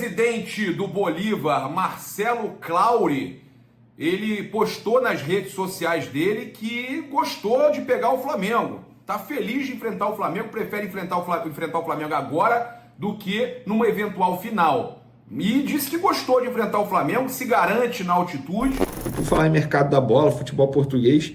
presidente do Bolívar, Marcelo Claure, ele postou nas redes sociais dele que gostou de pegar o Flamengo. Tá feliz de enfrentar o Flamengo, prefere enfrentar o Flamengo agora do que numa eventual final. E disse que gostou de enfrentar o Flamengo, se garante na altitude. Por falar em mercado da bola, futebol português,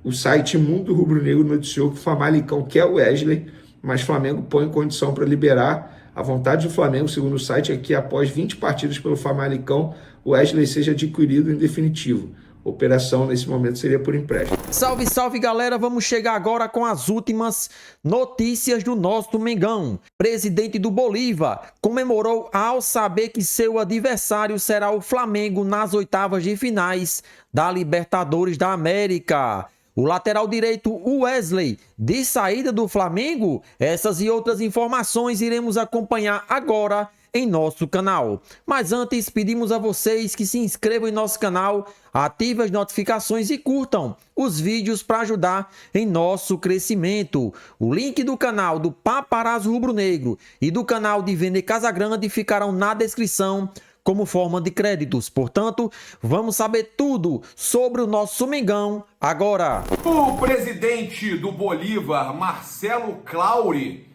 o site Mundo Rubro-Negro noticiou que o Famalicão quer o Wesley, mas o Flamengo põe condição para liberar. A vontade do Flamengo, segundo o site, é que após 20 partidas pelo Famalicão, o Wesley seja adquirido em definitivo. A operação nesse momento seria por empréstimo. Salve, salve, galera! Vamos chegar agora com as últimas notícias do nosso Mengão. Presidente do Bolívar comemorou ao saber que seu adversário será o Flamengo nas oitavas de finais da Libertadores da América. O lateral direito Wesley, de saída do Flamengo? Essas e outras informações iremos acompanhar agora em nosso canal. Mas antes, pedimos a vocês que se inscrevam em nosso canal, ativem as notificações e curtam os vídeos para ajudar em nosso crescimento. O link do canal do Paparazzo Rubro-Negro e do canal de Vene Casagrande ficarão na descrição como forma de créditos. Portanto, vamos saber tudo sobre o nosso Mengão agora. O presidente do Bolívar, Marcelo Claure,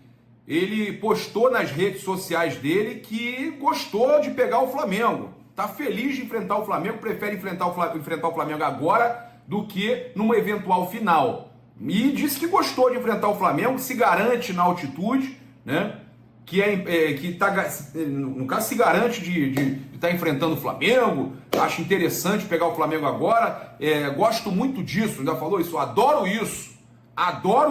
ele postou nas redes sociais dele que gostou de pegar o Flamengo. Tá feliz de enfrentar o Flamengo, prefere enfrentar o Flamengo agora do que numa eventual final. E disse que gostou de enfrentar o Flamengo, se garante na altitude, né? No caso, se garante de estar enfrentando o Flamengo. Acho interessante pegar o Flamengo agora. Gosto muito disso, ainda falou isso, adoro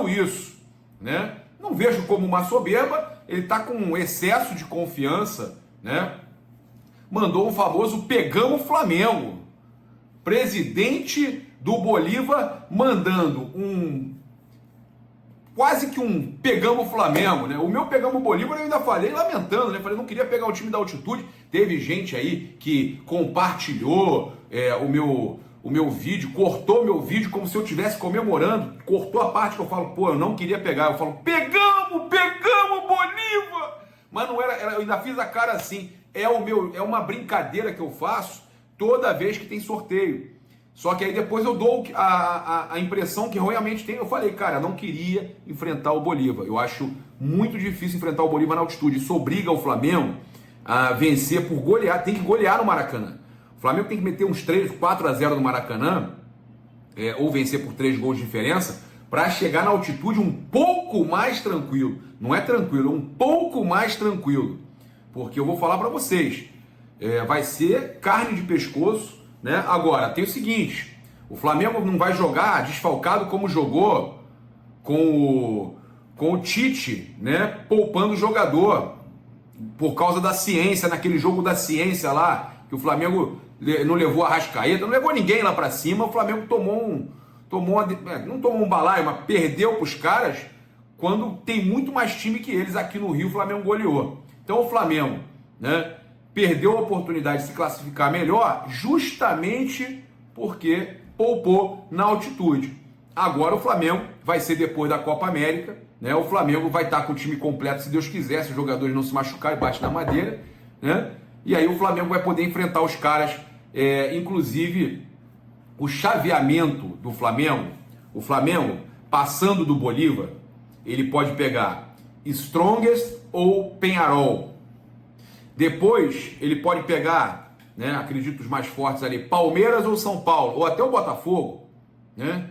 isso, né? Não vejo como uma soberba, ele está com um excesso de confiança, né? Mandou o famoso pegamos Flamengo. Presidente do Bolívar mandando quase que um pegamos Flamengo, né? O meu pegamos Bolívar eu ainda falei lamentando, né? Falei, não queria pegar o time da altitude. Teve gente aí que compartilhou o meu vídeo, cortou meu vídeo como se eu estivesse comemorando, cortou a parte que eu falo, pô, eu não queria pegar, eu falo, pegamos Bolívar! Mas não era, eu ainda fiz a cara assim, é uma brincadeira que eu faço toda vez que tem sorteio. Só que aí depois eu dou a impressão que realmente tem. Eu falei, cara, eu não queria enfrentar o Bolívar. Eu acho muito difícil enfrentar o Bolívar na altitude. Isso obriga o Flamengo a vencer por golear. Tem que golear no Maracanã. O Flamengo tem que meter uns 4-0 no Maracanã, ou vencer por 3 gols de diferença, para chegar na altitude um pouco mais tranquilo. Não é tranquilo, é um pouco mais tranquilo. Porque eu vou falar para vocês, vai ser carne de pescoço, né? Agora, tem o seguinte, o Flamengo não vai jogar desfalcado como jogou com o Tite, né? Poupando o jogador, por causa da ciência, naquele jogo da ciência lá, que o Flamengo não levou a Arrascaeta, não levou ninguém lá pra cima, o Flamengo não tomou um balaio, mas perdeu pros caras, quando tem muito mais time que eles. Aqui no Rio o Flamengo goleou. Então o Flamengo, né, perdeu a oportunidade de se classificar melhor, justamente porque poupou na altitude. Agora o Flamengo vai ser depois da Copa América, né, o Flamengo vai estar com o time completo, se Deus quiser, se os jogadores não se machucarem, bate na madeira, né? E aí o Flamengo vai poder enfrentar os caras, inclusive o chaveamento do Flamengo. O Flamengo, passando do Bolívar, ele pode pegar Strongest ou Peñarol. Depois ele pode pegar, né, acredito os mais fortes ali, Palmeiras ou São Paulo, ou até o Botafogo, né?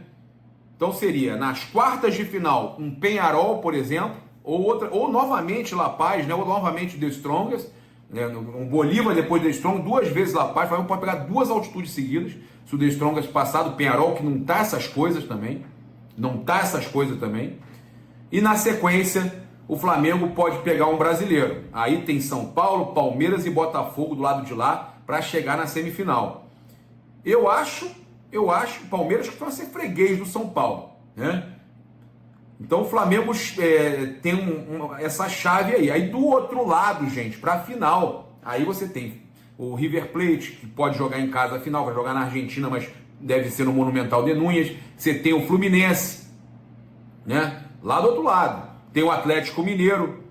Então seria nas quartas de final um Peñarol, por exemplo, ou novamente La Paz, né, ou novamente The Strongest. Um Bolívar depois do The Strong, 2 vezes La Paz. O Flamengo pode pegar 2 altitudes seguidas. Se o The Strongest passar do Peñarol, que não tá essas coisas também. E na sequência, o Flamengo pode pegar um brasileiro. Aí tem São Paulo, Palmeiras e Botafogo do lado de lá para chegar na semifinal. Eu acho o Palmeiras que vai ser freguês do São Paulo, né? Então o Flamengo tem essa chave aí. Aí do outro lado, gente, para a final, aí você tem o River Plate, que pode jogar em casa a final, vai jogar na Argentina, mas deve ser no Monumental de Núñez. Você tem o Fluminense, né? Lá do outro lado. Tem o Atlético Mineiro.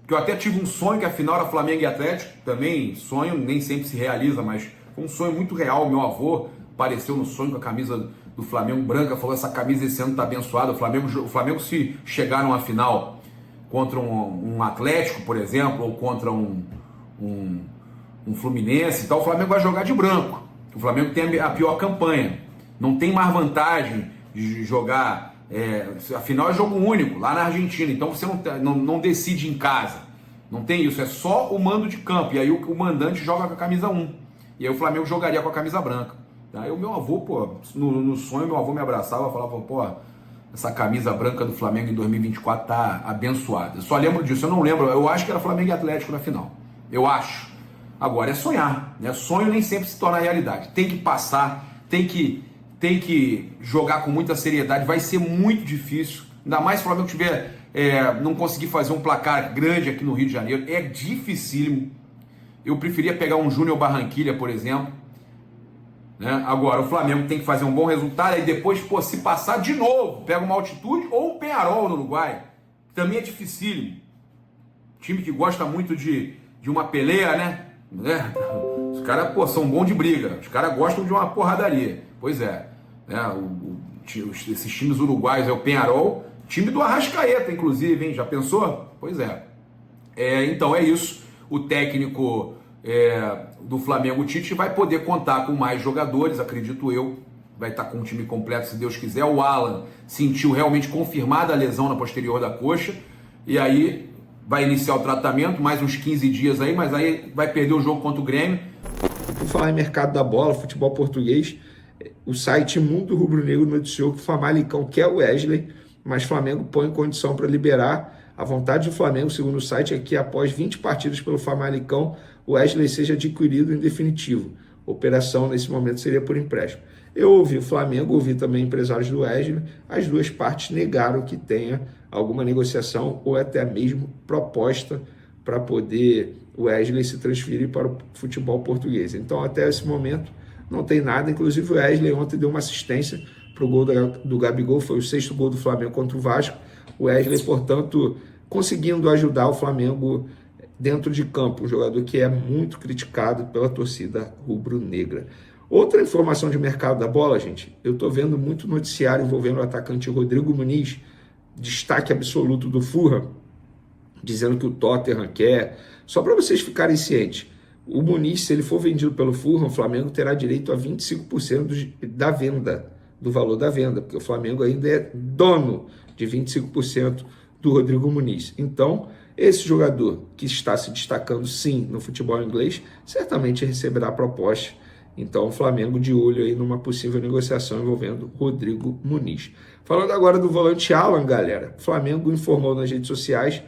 que eu até tive um sonho que a final era Flamengo e Atlético, também sonho, nem sempre se realiza, mas foi um sonho muito real. Meu avô apareceu no sonho com a camisa do Flamengo branca, falou: essa camisa esse ano está abençoada. O Flamengo, se chegar numa final contra um Atlético, por exemplo, ou contra um Fluminense e tal, o Flamengo vai jogar de branco. O Flamengo tem a pior campanha, não tem mais vantagem de jogar, afinal é jogo único lá na Argentina, então você não decide em casa, não tem isso, é só o mando de campo, e aí o mandante joga com a camisa 1, e aí o Flamengo jogaria com a camisa branca. Aí o meu avô, pô, no sonho meu avô me abraçava e falava: pô, essa camisa branca do Flamengo em 2024 tá abençoada. Eu só lembro disso, eu não lembro, eu acho que era Flamengo e Atlético na final, eu acho. Agora é sonhar, né? Sonho nem sempre se torna realidade, tem que passar, tem que jogar com muita seriedade, vai ser muito difícil, ainda mais se o Flamengo não conseguir fazer um placar grande aqui no Rio de Janeiro, é dificílimo. Eu preferia pegar um Júnior Barranquilla, por exemplo, né? Agora o Flamengo tem que fazer um bom resultado, e depois, pô, se passar de novo, pega uma Altitude ou um Peñarol no Uruguai, também é dificílimo. Time que gosta muito de uma peleia, né? Os caras, pô, são bons de briga, os caras gostam de uma porradaria. Pois é, né? Esses times uruguaios, o Peñarol, time do Arrascaeta, inclusive, hein? Já pensou? Pois é. Então é isso. O técnico do Flamengo, o Tite, vai poder contar com mais jogadores, acredito eu. Vai estar com um time completo, se Deus quiser. O Alan sentiu realmente confirmada a lesão na posterior da coxa, e aí vai iniciar o tratamento, mais uns 15 dias aí, mas aí vai perder o jogo contra o Grêmio. Por falar em mercado da bola, futebol português, o site Mundo Rubro-Negro noticiou que o Famalicão quer o Wesley, mas o Flamengo põe condição para liberar. A vontade do Flamengo, segundo o site, é que após 20 partidas pelo Famalicão, o Wesley seja adquirido em definitivo. A operação nesse momento seria por empréstimo. Eu ouvi o Flamengo, ouvi também empresários do Wesley, as duas partes negaram que tenha alguma negociação ou até mesmo proposta para poder o Wesley se transferir para o futebol português. Então, até esse momento, não tem nada. Inclusive, o Wesley ontem deu uma assistência para o gol do Gabigol, foi o 6º gol do Flamengo contra o Vasco. O Wesley, portanto, conseguindo ajudar o Flamengo dentro de campo, um jogador que é muito criticado pela torcida rubro-negra. Outra informação de mercado da bola, gente, eu estou vendo muito noticiário envolvendo o atacante Rodrigo Muniz, destaque absoluto do Fulham, dizendo que o Tottenham quer. Só para vocês ficarem cientes, o Muniz, se ele for vendido pelo Fulham, o Flamengo terá direito a 25% da venda, do valor da venda, porque o Flamengo ainda é dono de 25% do Rodrigo Muniz. Então, esse jogador que está se destacando sim no futebol inglês, certamente receberá proposta. Então, o Flamengo de olho aí numa possível negociação envolvendo Rodrigo Muniz. Falando agora do volante Alan, galera, o Flamengo informou nas redes sociais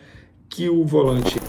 que o volante...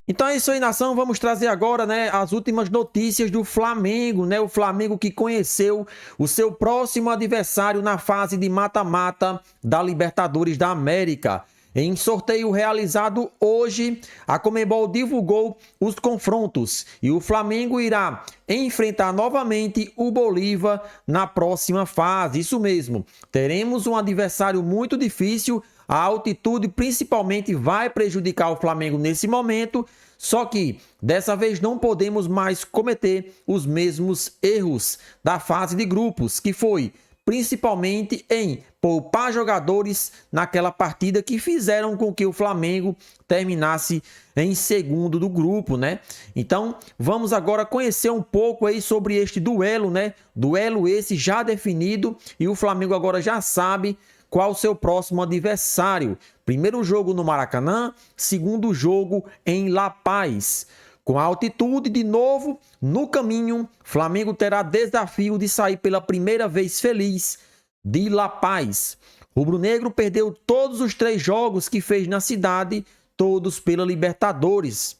Então é isso aí, nação. Vamos trazer agora, né, as últimas notícias do Flamengo, né? O Flamengo que conheceu o seu próximo adversário na fase de mata-mata da Libertadores da América. Em sorteio realizado hoje, a Conmebol divulgou os confrontos e o Flamengo irá enfrentar novamente o Bolívar na próxima fase. Isso mesmo, teremos um adversário muito difícil. A altitude principalmente vai prejudicar o Flamengo nesse momento, só que dessa vez não podemos mais cometer os mesmos erros da fase de grupos, que foi principalmente em poupar jogadores naquela partida que fizeram com que o Flamengo terminasse em segundo do grupo, né? Então, vamos agora conhecer um pouco aí sobre este duelo, né? Duelo esse já definido e o Flamengo agora já sabe qual o seu próximo adversário. Primeiro jogo no Maracanã, segundo jogo em La Paz. Com a altitude de novo no caminho, Flamengo terá desafio de sair pela primeira vez feliz de La Paz. Rubro-negro perdeu todos os 3 jogos que fez na cidade, todos pela Libertadores.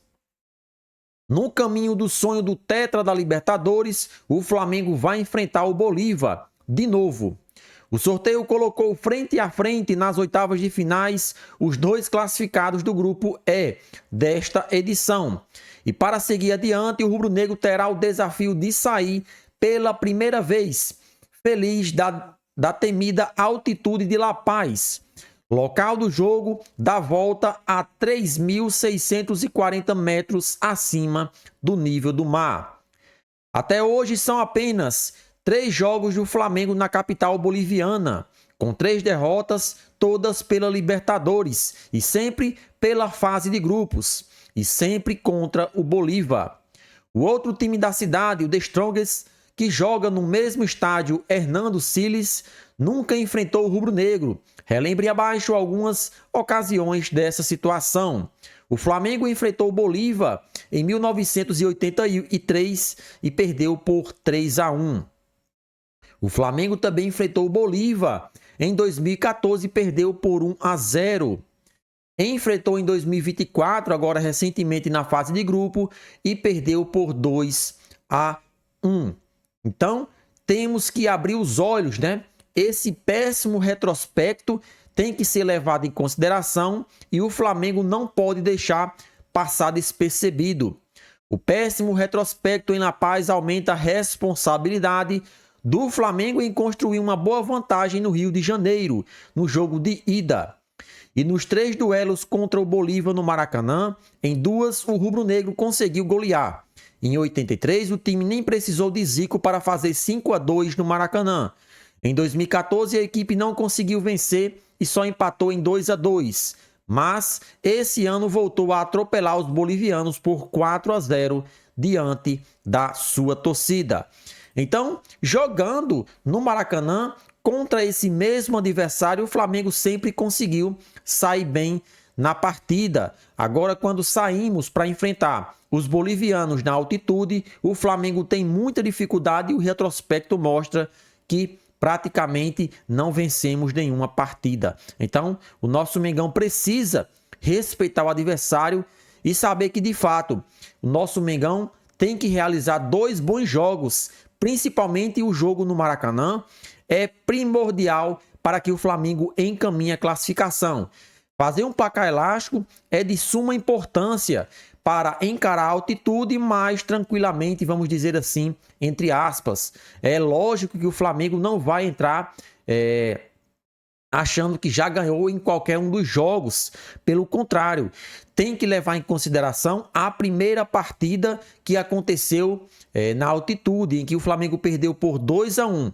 No caminho do sonho do tetra da Libertadores, o Flamengo vai enfrentar o Bolívar de novo. O sorteio colocou frente a frente nas oitavas de finais os 2 classificados do grupo E desta edição. E para seguir adiante, o rubro-negro terá o desafio de sair pela primeira vez feliz da temida altitude de La Paz. Local do jogo da volta a 3.640 metros acima do nível do mar. Até hoje são apenas 3 jogos do Flamengo na capital boliviana, com 3 derrotas, todas pela Libertadores e sempre pela fase de grupos, e sempre contra o Bolívar. O outro time da cidade, o The Strongest, que joga no mesmo estádio Hernando Siles, nunca enfrentou o rubro-negro. Relembre abaixo algumas ocasiões dessa situação. O Flamengo enfrentou o Bolívar em 1983 e perdeu por 3-1. O Flamengo também enfrentou o Bolívar em 2014 e perdeu por 1-0. Enfrentou em 2024, agora recentemente na fase de grupo, e perdeu por 2-1. Então, temos que abrir os olhos, né? Esse péssimo retrospecto tem que ser levado em consideração e o Flamengo não pode deixar passar despercebido. O péssimo retrospecto em La Paz aumenta a responsabilidade do Flamengo em construir uma boa vantagem no Rio de Janeiro, no jogo de ida. E nos 3 duelos contra o Bolívar no Maracanã, em 2 o rubro-negro conseguiu golear. Em 83, o time nem precisou de Zico para fazer 5-2 no Maracanã. Em 2014, a equipe não conseguiu vencer e só empatou em 2-2. Mas esse ano voltou a atropelar os bolivianos por 4-0 diante da sua torcida. Então, jogando no Maracanã contra esse mesmo adversário, o Flamengo sempre conseguiu sair bem na partida. Agora, quando saímos para enfrentar os bolivianos na altitude, o Flamengo tem muita dificuldade e o retrospecto mostra que praticamente não vencemos nenhuma partida. Então, o nosso Mengão precisa respeitar o adversário e saber que, de fato, o nosso Mengão tem que realizar 2 bons jogos, principalmente o jogo no Maracanã, é primordial para que o Flamengo encaminhe a classificação. Fazer um placar elástico é de suma importância para encarar a altitude mais tranquilamente, vamos dizer assim, entre aspas. É lógico que o Flamengo não vai entrar achando que já ganhou em qualquer um dos jogos. Pelo contrário, tem que levar em consideração a primeira partida que aconteceu na altitude, em que o Flamengo perdeu por 2-1.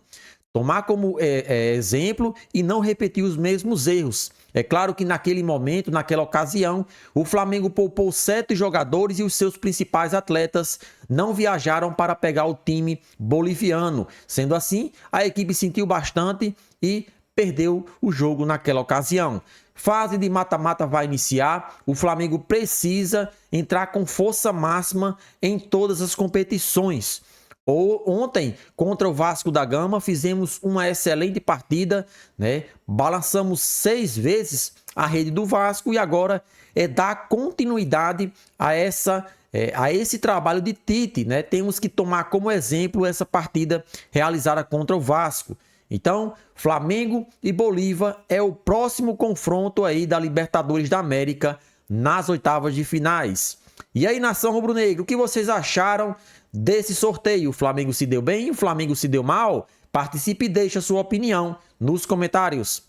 Tomar como exemplo e não repetir os mesmos erros. É claro que naquele momento, naquela ocasião, o Flamengo poupou 7 jogadores e os seus principais atletas não viajaram para pegar o time boliviano. Sendo assim, a equipe sentiu bastante e perdeu o jogo naquela ocasião. Fase de mata-mata vai iniciar, o Flamengo precisa entrar com força máxima em todas as competições. Ontem, contra o Vasco da Gama, fizemos uma excelente partida, né? Balançamos 6 vezes a rede do Vasco e agora é dar continuidade a esse trabalho de Tite, né? Temos que tomar como exemplo essa partida realizada contra o Vasco. Então, Flamengo e Bolívar é o próximo confronto aí da Libertadores da América nas oitavas de finais. E aí, nação rubro-negro, o que vocês acharam desse sorteio? O Flamengo se deu bem? O Flamengo se deu mal? Participe e deixe a sua opinião nos comentários.